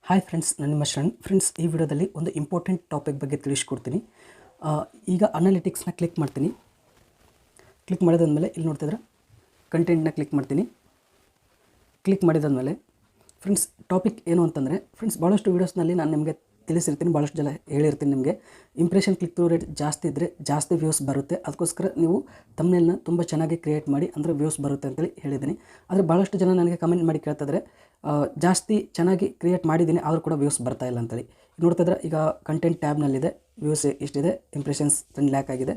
Hi friends, ನಾನು ನಿಮ್ಮ Sharan. Friends, ಈ ವಿಡಿಯೋದಲ್ಲಿ ಒಂದು ಇಂಪಾರ್ಟೆಂಟ್ ಟಾಪಿಕ್ ಬಗ್ಗೆ ತಿಳಿಸ್ಕೊಡ್ತೀನಿ. ಈಗ ಅನಾಲಿಟಿಕ್ಸ್ನ ಕ್ಲಿಕ್ ಮಾಡ್ತೀನಿ. ಕ್ಲಿಕ್ ಮಾಡಿದಾದ್ಮೇಲೆ ಇಲ್ಲಿ ನೋಡ್ತಿದ್ರೆ ಕಂಟೆಂಟ್ನ ಕ್ಲಿಕ್ ಮಾಡ್ತೀನಿ. ಕ್ಲಿಕ್ ಮಾಡಿದಾದ್ಮೇಲೆ ಫ್ರೆಂಡ್ಸ್ ಟಾಪಿಕ್ ಏನು ಅಂತಂದರೆ, ಫ್ರೆಂಡ್ಸ್ ಭಾಳಷ್ಟು ವೀಡಿಯೋಸ್ನಲ್ಲಿ ನಾನು ನಿಮಗೆ ತಿಳಿಸಿರ್ತೀನಿ, ಭಾಳಷ್ಟು ಜನ ಹೇಳಿರ್ತೀನಿ ನಿಮಗೆ. ಇಂಪ್ರೆಷನ್ ಕ್ಲಿಕ್ ಥ್ರೂ ರೇಟ್ ಜಾಸ್ತಿ ಇದ್ದರೆ ಜಾಸ್ತಿ ವ್ಯೂಸ್ ಬರುತ್ತೆ, ಅದಕ್ಕೋಸ್ಕರ ನೀವು ತಮ್ನೇಲ್ನ ತುಂಬ ಚೆನ್ನಾಗಿ ಕ್ರಿಯೇಟ್ ಮಾಡಿ ಅಂದರೆ ವ್ಯೂಸ್ ಬರುತ್ತೆ ಅಂತೇಳಿ ಹೇಳಿದ್ದೀನಿ. ಆದರೆ ಭಾಳಷ್ಟು ಜನ ನನಗೆ ಕಮೆಂಟ್ ಮಾಡಿ ಕೇಳ್ತಿದ್ರೆ ಜಾಸ್ತಿ ಚೆನ್ನಾಗಿ ಕ್ರಿಯೇಟ್ ಮಾಡಿದ್ದೀನಿ ಆದರೂ ಕೂಡ ವ್ಯೂಸ್ ಬರ್ತಾ ಇಲ್ಲ ಅಂತೇಳಿ. ನೋಡ್ತಿದ್ರೆ ಈಗ ಕಂಟೆಂಟ್ ಟ್ಯಾಬ್ನಲ್ಲಿದೆ, ವ್ಯೂಸ್ ಇಷ್ಟಿದೆ, ಇಂಪ್ರೆಷನ್ಸ್ 10 ಲ್ಯಾಕ್ ಆಗಿದೆ.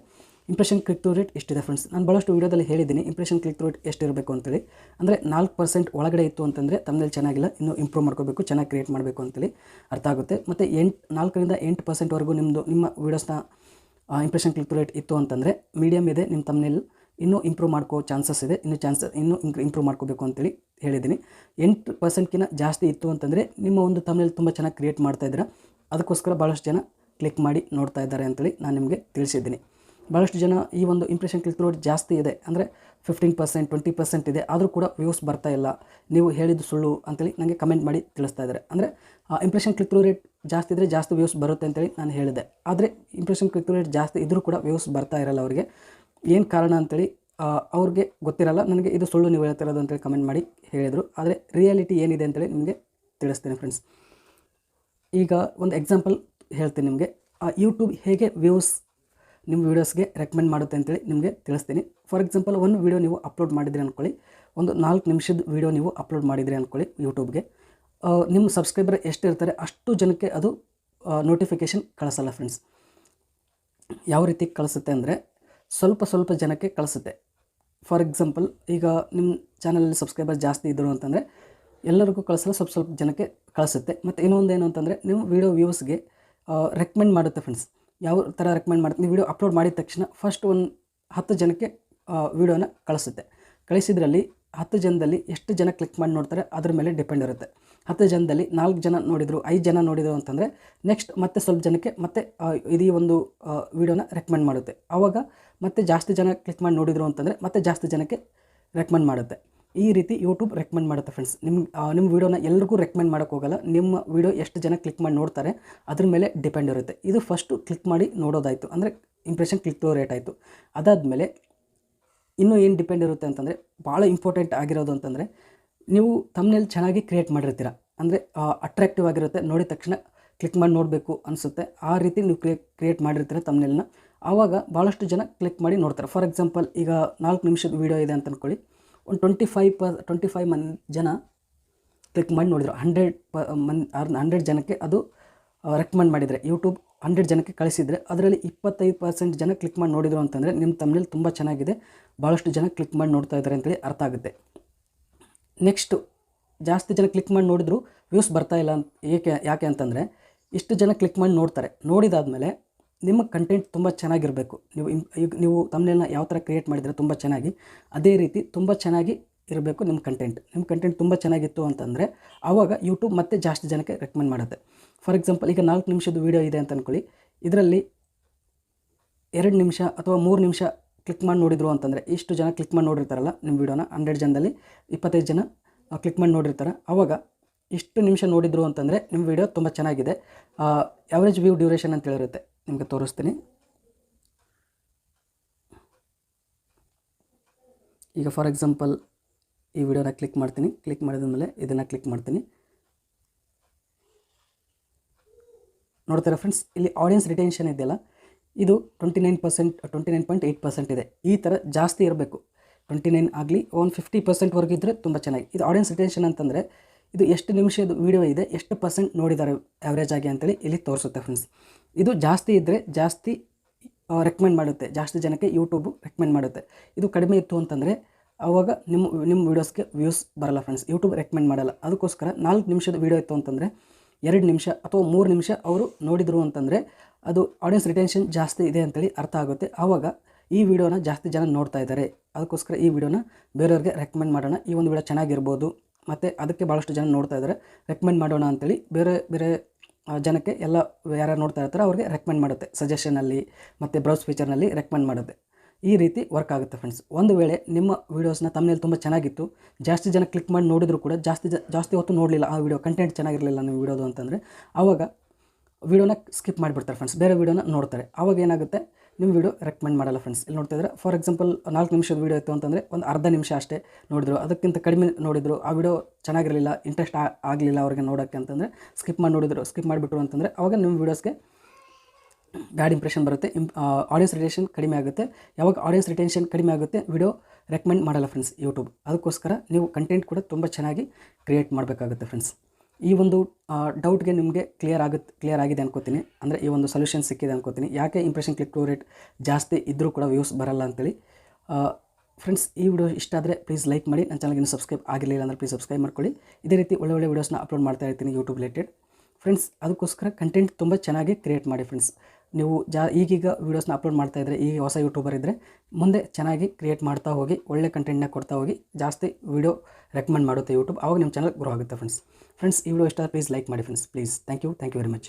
ಇಂಪ್ರೆಷನ್ ಕ್ಲಿಕ್ ಥ್ರೂ ರೇಟ್ ಇಷ್ಟಿದೆ ಫ್ರೆಂಡ್ಸ್. ನಾನು ಭಾಳಷ್ಟು ವೀಡಿಯೋದಲ್ಲಿ ಹೇಳಿದ್ದೀನಿ ಇಂಪ್ರೆಷನ್ ಕ್ಲಿಕ್ ಥ್ರೂ ರೇಟ್ ಎಷ್ಟಿರಬೇಕು ಅಂತೇಳಿ. ಅಂದರೆ 4% ಒಳಗಡೆ ಇತ್ತು ಅಂತಂದರೆ ತಮ್ಮಲ್ಲಿ ಚೆನ್ನಾಗಿಲ್ಲ, ಇನ್ನೂ ಇಂಪ್ರೂವ್ ಮಾಡ್ಕೋಬೇಕು, ಚೆನ್ನಾಗಿ ಕ್ರಿಯೇಟ್ ಮಾಡಬೇಕು ಅಂತೇಳಿ ಅರ್ಥ ಆಗುತ್ತೆ. ಮತ್ತು 4ರಿಂದ 8%ವರೆಗೂ ನಿಮ್ಮ ವೀಡಿಯೋಸ್ನ ಇಂಪ್ರೆಷನ್ ಕ್ಲಿಕ್ ಥ್ರೂ ರೇಟ್ ಇತ್ತು ಅಂತಂದರೆ ಮೀಡಿಯಮ್ ಇದೆ, ನಿಮ್ಮ ತಮ್ಮನೇಲಿ ಇನ್ನೂ ಇಂಪ್ರೂವ್ ಮಾಡ್ಕೋ ಚಾನ್ಸಸ್ ಇದೆ, ಇನ್ನೂ ಇಂಪ್ರೂವ್ ಮಾಡ್ಕೋಬೇಕು ಅಂತೇಳಿ ಹೇಳಿದ್ದೀನಿ. 8%ಕಿಂತ ಜಾಸ್ತಿ ಇತ್ತು ಅಂತಂದರೆ ನಿಮ್ಮ ಒಂದು ತಮ್ಮನೇಲಿ ತುಂಬ ಚೆನ್ನಾಗಿ ಕ್ರಿಯೇಟ್ ಮಾಡ್ತಾಯಿದ್ದೀರಾ, ಅದಕ್ಕೋಸ್ಕರ ಭಾಳಷ್ಟು ಜನ ಕ್ಲಿಕ್ ಮಾಡಿ ನೋಡ್ತಾ ಇದ್ದಾರೆ ಅಂತೇಳಿ ನಾನು ನಿಮಗೆ ತಿಳಿಸಿದ್ದೀನಿ. ಭಾಳಷ್ಟು ಜನ ಈ ಒಂದು ಇಂಪ್ರೆಷನ್ ಕ್ಲಿಕ್ ಥ್ರೂ ರೇಟ್ ಜಾಸ್ತಿ ಇದೆ ಅಂದರೆ 15%, 20% ಇದೆ, ಆದರೂ ಕೂಡ ವ್ಯೂಸ್ ಬರ್ತಾ ಇಲ್ಲ, ನೀವು ಹೇಳಿದ್ದು ಸುಳ್ಳು ಅಂತೇಳಿ ನನಗೆ ಕಮೆಂಟ್ ಮಾಡಿ ತಿಳಿಸ್ತಾ ಇದ್ದಾರೆ. ಅಂದರೆ ಇಂಪ್ರೆಷನ್ ಕ್ಲಿಕ್ ಥ್ರೂ ರೇಟ್ ಜಾಸ್ತಿ ಇದ್ದರೆ ಜಾಸ್ತಿ ವ್ಯೂಸ್ ಬರುತ್ತೆ ಅಂತೇಳಿ ನಾನು ಹೇಳಿದೆ. ಆದರೆ ಇಂಪ್ರೆಷನ್ ಕ್ಲಿಕ್ ಥ್ರೂ ರೇಟ್ ಜಾಸ್ತಿ ಇದ್ದರೂ ಕೂಡ ವ್ಯೂಸ್ ಬರ್ತಾ ಇರಲ್ಲ. ಅವರಿಗೆ ಏನು ಕಾರಣ ಅಂತೇಳಿ ಅವ್ರಿಗೆ ಗೊತ್ತಿರಲ್ಲ. ನನಗೆ ಇದು ಸುಳ್ಳು ನೀವು ಹೇಳ್ತಿರೋದು ಅಂತೇಳಿ ಕಮೆಂಟ್ ಮಾಡಿ ಹೇಳಿದರು. ಆದರೆ ರಿಯಾಲಿಟಿ ಏನಿದೆ ಅಂತೇಳಿ ನಿಮಗೆ ತಿಳಿಸ್ತೀನಿ ಫ್ರೆಂಡ್ಸ್. ಈಗ ಒಂದು ಎಕ್ಸಾಂಪಲ್ ಹೇಳ್ತೀನಿ ನಿಮಗೆ. ಯೂಟ್ಯೂಬ್ ಹೇಗೆ ವ್ಯೂಸ್ ನಿಮ್ಮ ವೀಡಿಯೋಸ್ಗೆ ರೆಕಮೆಂಡ್ ಮಾಡುತ್ತೆ ಅಂತೇಳಿ ನಿಮಗೆ ತಿಳಿಸ್ತೀನಿ. ಫಾರ್ ಎಕ್ಸಾಂಪಲ್, ಒಂದು ವೀಡಿಯೋ ನೀವು ಅಪ್ಲೋಡ್ ಮಾಡಿದ್ರಿ ಅಂದ್ಕೊಳ್ಳಿ, ಒಂದು 4 ನಿಮಿಷದ ವೀಡಿಯೋ ನೀವು ಅಪ್ಲೋಡ್ ಮಾಡಿದ್ರಿ ಅಂದ್ಕೊಳ್ಳಿ ಯೂಟ್ಯೂಬ್ಗೆ. ನಿಮ್ಮ ಸಬ್ಸ್ಕ್ರೈಬರ್ ಎಷ್ಟಿರ್ತಾರೆ ಅಷ್ಟು ಜನಕ್ಕೆ ಅದು ನೋಟಿಫಿಕೇಷನ್ ಕಳಿಸಲ್ಲ ಫ್ರೆಂಡ್ಸ್. ಯಾವ ರೀತಿ ಕಳಿಸುತ್ತೆ ಅಂದರೆ ಸ್ವಲ್ಪ ಜನಕ್ಕೆ ಕಳಿಸುತ್ತೆ. ಫಾರ್ ಎಕ್ಸಾಂಪಲ್, ಈಗ ನಿಮ್ಮ ಚಾನಲಲ್ಲಿ ಸಬ್ಸ್ಕ್ರೈಬರ್ ಜಾಸ್ತಿ ಇದ್ದರು ಅಂತಂದರೆ ಎಲ್ಲರಿಗೂ ಕಳಿಸಲ್ಲ, ಸ್ವಲ್ಪ ಜನಕ್ಕೆ ಕಳಿಸುತ್ತೆ. ಮತ್ತು ಇನ್ನೊಂದು ಏನು ಅಂತಂದರೆ ನಿಮ್ಮ ವೀಡಿಯೋ ವ್ಯೂಸ್ಗೆ ರೆಕಮೆಂಡ್ ಮಾಡುತ್ತೆ ಫ್ರೆಂಡ್ಸ್. ಯಾವ ಥರ ರೆಕಮೆಂಡ್ ಮಾಡುತ್ತೆ, ನೀವು ವೀಡಿಯೋ ಅಪ್ಲೋಡ್ ಮಾಡಿದ ತಕ್ಷಣ ಫಸ್ಟ್ ಒಂದು 10 ಜನಕ್ಕೆ ವೀಡಿಯೋನ ಕಳಿಸುತ್ತೆ. ಕಳಿಸಿದ್ರಲ್ಲಿ 10 ಜನದಲ್ಲಿ ಎಷ್ಟು ಜನ ಕ್ಲಿಕ್ ಮಾಡಿ ನೋಡ್ತಾರೆ ಅದ್ರ ಮೇಲೆ ಡಿಪೆಂಡ್ ಇರುತ್ತೆ. 10 ಜನದಲ್ಲಿ 4 ಜನ ನೋಡಿದರು, 5 ಜನ ನೋಡಿದರು ಅಂತಂದರೆ ನೆಕ್ಸ್ಟ್ ಮತ್ತೆ ಸ್ವಲ್ಪ ಜನಕ್ಕೆ ಮತ್ತೆ ಇದೀ ಒಂದು ವೀಡಿಯೋನ ರೆಕಮೆಂಡ್ ಮಾಡುತ್ತೆ. ಆವಾಗ ಮತ್ತೆ ಜಾಸ್ತಿ ಜನ ಕ್ಲಿಕ್ ಮಾಡಿ ನೋಡಿದರು ಅಂತಂದರೆ ಮತ್ತೆ ಜಾಸ್ತಿ ಜನಕ್ಕೆ ರೆಕಮೆಂಡ್ ಮಾಡುತ್ತೆ. ಈ ರೀತಿ ಯೂಟ್ಯೂಬ್ ರೆಕಮೆಂಡ್ ಮಾಡುತ್ತೆ ಫ್ರೆಂಡ್ಸ್. ನಿಮ್ಮ ವೀಡಿಯೋನ ಎಲ್ರಿಗೂ ರೆಕಮೆಂಡ್ ಮಾಡೋಕ್ಕೆ ಹೋಗಲ್ಲ, ನಿಮ್ಮ ವೀಡಿಯೋ ಎಷ್ಟು ಜನ ಕ್ಲಿಕ್ ಮಾಡಿ ನೋಡ್ತಾರೆ ಅದ್ರ ಮೇಲೆ ಡಿಪೆಂಡ್ ಇರುತ್ತೆ. ಇದು ಫಸ್ಟು ಕ್ಲಿಕ್ ಮಾಡಿ ನೋಡೋದಾಯಿತು, ಅಂದರೆ ಇಂಪ್ರೆಷನ್ ಕ್ಲಿಕ್ ಥ್ರೂ ರೇಟ್ ಆಯಿತು. ಅದಾದಮೇಲೆ ಇನ್ನೂ ಏನು ಡಿಪೆಂಡ್ ಇರುತ್ತೆ ಅಂತಂದರೆ, ಭಾಳ ಇಂಪಾರ್ಟೆಂಟ್ ಆಗಿರೋದು ಅಂತಂದರೆ, ನೀವು ತಮ್ಮನೇಲಿ ಚೆನ್ನಾಗಿ ಕ್ರಿಯೇಟ್ ಮಾಡಿರ್ತೀರ, ಅಂದರೆ ಅಟ್ರಾಕ್ಟಿವ್ ಆಗಿರುತ್ತೆ, ನೋಡಿದ ತಕ್ಷಣ ಕ್ಲಿಕ್ ಮಾಡಿ ನೋಡಬೇಕು ಅನಿಸುತ್ತೆ. ಆ ರೀತಿ ನೀವು ಕ್ರಿಯೇಟ್ ಮಾಡಿರ್ತೀರ ತಮ್ಮನೇಲನ್ನ, ಆವಾಗ ಭಾಳಷ್ಟು ಜನ ಕ್ಲಿಕ್ ಮಾಡಿ ನೋಡ್ತಾರೆ. ಫಾರ್ ಎಕ್ಸಾಂಪಲ್, ಈಗ 4 ನಿಮಿಷದ ವೀಡಿಯೋ ಇದೆ ಅಂತ ಅಂದ್ಕೊಳ್ಳಿ, ಒಂದು 25 ಜನ ಕ್ಲಿಕ್ ಮಾಡಿ ನೋಡಿದರು. 100 ಜನಕ್ಕೆ ಅದು ರೆಕಮೆಂಡ್ ಮಾಡಿದರೆ, ಯೂಟ್ಯೂಬ್ 100 ಜನಕ್ಕೆ ಕಳಿಸಿದರೆ ಅದರಲ್ಲಿ 25% ಜನ ಕ್ಲಿಕ್ ಮಾಡಿ ನೋಡಿದರು ಅಂತಂದರೆ ನಿಮ್ಮ ತಮ್ಮನೇಲಿ ತುಂಬ ಚೆನ್ನಾಗಿದೆ, ಭಾಳಷ್ಟು ಜನ ಕ್ಲಿಕ್ ಮಾಡಿ ನೋಡ್ತಾ ಇದ್ದಾರೆ ಅಂತೇಳಿ ಅರ್ಥ ಆಗುತ್ತೆ. ನೆಕ್ಸ್ಟು ಜಾಸ್ತಿ ಜನ ಕ್ಲಿಕ್ ಮಾಡಿ ನೋಡಿದ್ರು ವ್ಯೂಸ್ ಬರ್ತಾ ಇಲ್ಲ ಯಾಕೆ ಅಂತಂದರೆ, ಇಷ್ಟು ಜನ ಕ್ಲಿಕ್ ಮಾಡಿ ನೋಡ್ತಾರೆ, ನೋಡಿದಾದಮೇಲೆ ನಿಮ್ಮ ಕಂಟೆಂಟ್ ತುಂಬ ಚೆನ್ನಾಗಿರಬೇಕು. ನೀವು ತಮ್ಮನೇಲ್ನ ಯಾವ ಥರ ಕ್ರಿಯೇಟ್ ಮಾಡಿದರೆ ತುಂಬ ಚೆನ್ನಾಗಿ, ಅದೇ ರೀತಿ ತುಂಬ ಚೆನ್ನಾಗಿ ಇರಬೇಕು ನಿಮ್ಮ ಕಂಟೆಂಟ್ ತುಂಬ ಚೆನ್ನಾಗಿತ್ತು ಅಂತಂದರೆ ಆವಾಗ ಯೂಟ್ಯೂಬ್ ಮತ್ತೆ ಜಾಸ್ತಿ ಜನಕ್ಕೆ ರೆಕಮೆಂಡ್ ಮಾಡುತ್ತೆ. ಫಾರ್ ಎಕ್ಸಾಂಪಲ್, ಈಗ 4 ನಿಮಿಷದ ವೀಡಿಯೋ ಇದೆ ಅಂತ ಅಂದ್ಕೊಳ್ಳಿ, ಇದರಲ್ಲಿ 2 ನಿಮಿಷ ಅಥವಾ 3 ನಿಮಿಷ ಕ್ಲಿಕ್ ಮಾಡಿ ನೋಡಿದ್ರು ಅಂತಂದರೆ, ಇಷ್ಟು ಜನ ಕ್ಲಿಕ್ ಮಾಡಿ ನೋಡಿರ್ತಾರಲ್ಲ ನಿಮ್ಮ ವೀಡಿಯೋನ, 100 ಜನದಲ್ಲಿ 25 ಜನ ಕ್ಲಿಕ್ ಮಾಡಿ ನೋಡಿರ್ತಾರೆ, ಆವಾಗ ಇಷ್ಟು ನಿಮಿಷ ನೋಡಿದ್ರು ಅಂತಂದರೆ ನಿಮ್ಮ ವೀಡಿಯೋ ತುಂಬ ಚೆನ್ನಾಗಿದೆ. ಆ್ಯಾವ್ರೇಜ್ ವ್ಯೂ ಡ್ಯೂರೇಷನ್ ಅಂತ ಹೇಳಿರುತ್ತೆ, ನಿಮಗೆ ತೋರಿಸ್ತೀನಿ. ಈಗ ಫಾರ್ ಎಕ್ಸಾಂಪಲ್ ಈ ವಿಡಿಯೋನ ಕ್ಲಿಕ್ ಮಾಡ್ತೀನಿ. ಕ್ಲಿಕ್ ಮಾಡಿದ್ಮೇಲೆ ಇದನ್ನು ಕ್ಲಿಕ್ ಮಾಡ್ತೀನಿ. ನೋಡ್ತಾರೆ ಫ್ರೆಂಡ್ಸ್, ಇಲ್ಲಿ ಆಡಿಯನ್ಸ್ ರಿಟೆನ್ಷನ್ ಇದೆಯಲ್ಲ, ಇದು 29.8% ಇದೆ. ಈ ಥರ ಜಾಸ್ತಿ ಇರಬೇಕು, 29 ಆಗಲಿ, 50% ಇದ್ದರೆ ತುಂಬ ಚೆನ್ನಾಗಿ. ಇದು ಆಡಿಯನ್ಸ್ ರಿಟೆನ್ಷನ್ ಅಂತಂದರೆ ಇದು ಎಷ್ಟು ನಿಮಿಷದ ವೀಡಿಯೋ ಇದೆ, ಎಷ್ಟು % ನೋಡಿದ್ದಾರೆ ಆ್ಯಾವ್ರೇಜ್ ಆಗಿ ಅಂತೇಳಿ ಇಲ್ಲಿ ತೋರಿಸುತ್ತೆ ಫ್ರೆಂಡ್ಸ್. ಇದು ಜಾಸ್ತಿ ಇದ್ದರೆ ಜಾಸ್ತಿ ರೆಕಮೆಂಡ್ ಮಾಡುತ್ತೆ, ಜಾಸ್ತಿ ಜನಕ್ಕೆ ಯೂಟ್ಯೂಬು ರೆಕಮೆಂಡ್ ಮಾಡುತ್ತೆ. ಇದು ಕಡಿಮೆ ಇತ್ತು ಅಂತಂದರೆ ಆವಾಗ ನಿಮ್ಮ ವೀಡಿಯೋಸ್ಗೆ ವ್ಯೂಸ್ ಬರಲ್ಲ ಫ್ರೆಂಡ್ಸ್, ಯೂಟ್ಯೂಬ್ ರೆಕಮೆಂಡ್ ಮಾಡಲ್ಲ. ಅದಕ್ಕೋಸ್ಕರ 4 ನಿಮಿಷದ ವೀಡಿಯೋ ಇತ್ತು ಅಂತಂದರೆ 2 ನಿಮಿಷ ಅಥವಾ 3 ನಿಮಿಷ ಅವರು ನೋಡಿದರು ಅಂತಂದರೆ ಅದು ಆಡಿಯನ್ಸ್ ರಿಟೆನ್ಷನ್ ಜಾಸ್ತಿ ಇದೆ ಅಂತೇಳಿ ಅರ್ಥ ಆಗುತ್ತೆ. ಆವಾಗ ಈ ವಿಡಿಯೋನ ಜಾಸ್ತಿ ಜನ ನೋಡ್ತಾ ಇದ್ದಾರೆ, ಅದಕ್ಕೋಸ್ಕರ ಈ ವಿಡಿಯೋನ ಬೇರೆಯವ್ರಿಗೆ ರೆಕಮೆಂಡ್ ಮಾಡೋಣ, ಈ ಒಂದು ವಿಡಿಯೋ ಚೆನ್ನಾಗಿರ್ಬೋದು ಮತ್ತು ಅದಕ್ಕೆ ಭಾಳಷ್ಟು ಜನ ನೋಡ್ತಾ ಇದ್ದಾರೆ, ರೆಕಮೆಂಡ್ ಮಾಡೋಣ ಅಂತೇಳಿ ಬೇರೆ ಜನಕ್ಕೆ ಎಲ್ಲ ಯಾರು ನೋಡ್ತಾ ಇರ್ತಾರೆ ಅವ್ರಿಗೆ ರೆಕಮೆಂಡ್ ಮಾಡುತ್ತೆ. ಸಜೆಷನಲ್ಲಿ ಮತ್ತು ಬ್ರೌಸ್ ಫೀಚರ್ನಲ್ಲಿ ರೆಕಮೆಂಡ್ ಮಾಡುತ್ತೆ. ಈ ರೀತಿ ವರ್ಕ್ ಆಗುತ್ತೆ ಫ್ರೆಂಡ್ಸ್. ಒಂದು ವೇಳೆ ನಿಮ್ಮ ವೀಡಿಯೋಸ್ನ ತಮ್ಮನೇಲಿ ತುಂಬ ಚೆನ್ನಾಗಿತ್ತು, ಜಾಸ್ತಿ ಜನ ಕ್ಲಿಕ್ ಮಾಡಿ ನೋಡಿದ್ರು ಕೂಡ ಜಾಸ್ತಿ ಹೊತ್ತು ನೋಡಲಿಲ್ಲ, ಆ ವಿಡಿಯೋ ಕಂಟೆಂಟ್ ಚೆನ್ನಾಗಿರಲಿಲ್ಲ ನಿಮ್ಮ ವಿಡಿಯೋದು ಅಂತಂದರೆ ಆವಾಗ ವಿಡಿಯೋನ ಸ್ಕಿಪ್ ಮಾಡಿಬಿಡ್ತಾರೆ ಫ್ರೆಂಡ್ಸ್, ಬೇರೆ ವಿಡಿಯೋನ ನೋಡ್ತಾರೆ. ಆವಾಗ ಏನಾಗುತ್ತೆ, ನಿಮ್ಮ ವಿಡಿಯೋ ರೆಕಮೆಂಡ್ ಮಾಡಲ್ಲ ಫ್ರೆಂಡ್ಸ್. ಇಲ್ಲಿ ನೋಡ್ತಾ ಇದ್ದಾರೆ, ಫಾರ್ ಎಕ್ಸಾಂಪಲ್ 4 ನಿಮಿಷದ ವಿಡಿಯೋ ಇತ್ತು ಅಂತಂದರೆ ಒಂದು ಅರ್ಧ ನಿಮಿಷ ಅಷ್ಟೇ ನೋಡಿದ್ರು, ಅದಕ್ಕಿಂತ ಕಡಿಮೆ ನೋಡಿದ್ರು, ಆ ವಿಡಿಯೋ ಚೆನ್ನಾಗಿರಲಿಲ್ಲ, ಇಂಟ್ರೆಸ್ಟ್ ಆಗಲಿಲ್ಲ ಅವ್ರಿಗೆ ನೋಡೋಕ್ಕೆ ಅಂತಂದರೆ ಸ್ಕಿಪ್ ಮಾಡಿಬಿಟ್ರು ಅಂತಂದರೆ ಆವಾಗ ನಿಮ್ಮ ವೀಡಿಯೋಸ್ಗೆ ಬ್ಯಾಡ್ ಇಂಪ್ರೆಷನ್ ಬರುತ್ತೆ, ಆಡಿಯನ್ಸ್ ರಿಟೇಷನ್ ಕಡಿಮೆ ಆಗುತ್ತೆ. ಯಾವಾಗ ಆಡಿಯನ್ಸ್ ರಿಟೇಷನ್ ಕಡಿಮೆ ಆಗುತ್ತೆ, ವಿಡಿಯೋ ರೆಕಮೆಂಡ್ ಮಾಡಲ್ಲ ಫ್ರೆಂಡ್ಸ್ ಯೂಟ್ಯೂಬ್. ಅದಕ್ಕೋಸ್ಕರ ನೀವು ಕಂಟೆಂಟ್ ಕೂಡ ತುಂಬ ಚೆನ್ನಾಗಿ ಕ್ರಿಯೇಟ್ ಮಾಡಬೇಕಾಗುತ್ತೆ ಫ್ರೆಂಡ್ಸ್. ಈ ಒಂದು ಡೌಟ್ಗೆ ನಿಮಗೆ ಕ್ಲಿಯರ್ ಆಗಿದೆ ಅನ್ಕೋತೀನಿ. ಅಂದರೆ ಈ ಒಂದು ಸೊಲ್ಯೂಷನ್ ಸಿಕ್ಕಿದೆ ಅನ್ಕೋತೀನಿ, ಯಾಕೆ ಇಂಪ್ರೆಷನ್ ಕ್ಲಿಕ್ ಟು ರೇಟ್ ಜಾಸ್ತಿ ಇದ್ದರೂ ಕೂಡ ವ್ಯೂಸ್ ಬರಲ್ಲ ಅಂತೇಳಿ. ಫ್ರೆಂಡ್ಸ್, ಈ ವಿಡಿಯೋ ಇಷ್ಟ ಆದರೆ ಪ್ಲೀಸ್ ಲೈಕ್ ಮಾಡಿ, ನನ್ನ ಚಾನಲ್ಗೆ ಇನ್ನೂ ಸಬ್ಸ್ಕ್ರೈಬ್ ಆಗಿರಲಿಲ್ಲ ಅಂದರೆ ಪ್ಲೀಸ್ ಸಬ್ಸ್ಕ್ರೈಬ್ ಮಾಡ್ಕೊಳ್ಳಿ. ಇದೇ ರೀತಿ ಒಳ್ಳೆ ವೀಡಿಯೋಸ್ನ ಅಪ್ಲೋಡ್ ಮಾಡ್ತಾ ಇರ್ತೀನಿ ಯೂಟ್ಯೂಬ್ ರಿಲೇಟೆಡ್ ಫ್ರೆಂಡ್ಸ್. ಅದಕ್ಕೋಸ್ಕರ ಕಂಟೆಂಟ್ ತುಂಬ ಚೆನ್ನಾಗಿ ಕ್ರಿಯೇಟ್ ಮಾಡಿ ಫ್ರೆಂಡ್ಸ್. ನೀವು ಈಗೀಗ ವೀಡಿಯೋಸ್ನ ಅಪ್ಲೋಡ್ ಮಾಡ್ತಾ ಇದ್ದರೆ, ಈಗ ಹೊಸ ಯೂಟ್ಯೂಬರ್ ಇದ್ದರೆ ಮುಂದೆ ಚೆನ್ನಾಗಿ ಕ್ರಿಯೇಟ್ ಮಾಡ್ತಾ ಹೋಗಿ, ಒಳ್ಳೆ ಕಂಟೆಂಟ್ನ ಕೊಡ್ತಾ ಹೋಗಿ, ಜಾಸ್ತಿ ವೀಡಿಯೋ ರೆಕಮೆಂಡ್ ಮಾಡುತ್ತೆ ಯೂಟ್ಯೂಬ್, ಆವಾಗ ನಿಮ್ಮ ಚಾನಲ್ ಗ್ರೋ ಆಗುತ್ತೆ ಫ್ರೆಂಡ್ಸ್. ಈ ವಿಡಿಯೋ ಇಷ್ಟ ಪ್ಲೀಸ್ ಲೈಕ್ ಮಾಡಿ friends, please. Thank you very much.